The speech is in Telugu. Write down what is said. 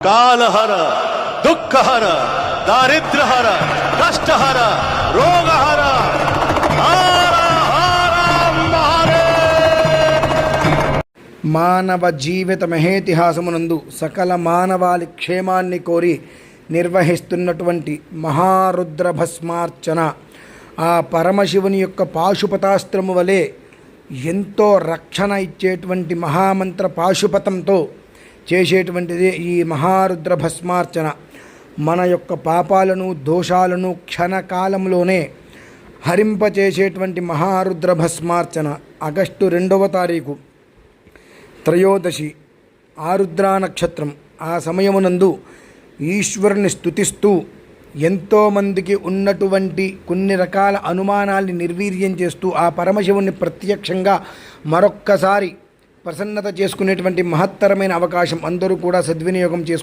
కాలహర, దుఃఖహర, దారిద్రహర, కష్టహర, రోగహర. హర హర మహాదేవ్. మానవ జీవిత మహేతిహాసమునందు సకల మానవాళి క్షేమాన్ని కోరి నిర్వహిస్తున్నటువంటి మహారుద్ర భస్మార్చన ఆ పరమశివుని యొక్క పాశుపతాస్త్రము వలె ఎంతో రక్షణ ఇచ్చేటువంటి మహామంత్ర పాశుపతంతో చేసేటువంటిది ఈ మహారుద్ర భస్మార్చన. మన యొక్క పాపాలను దోషాలను క్షణకాలంలోనే హరింపచేసేటువంటి మహారుద్ర భస్మార్చన. ఆగస్టు 2వ తారీఖు త్రయోదశి ఆరుద్రా నక్షత్రం. ఆ సమయమునందు ఈశ్వరుని స్తుతిస్తూ ఎంతోమందికి ఉన్నటువంటి కొన్ని రకాల అనుమానాల్ని నిర్వీర్యం చేస్తూ ఆ పరమశివుని ప్రత్యక్షంగా మరొక్కసారి ప్రసన్నత చేసుకునేటువంటి మహత్తరమైన అవకాశం అందరూ కూడా సద్వినియోగం చేసుకో.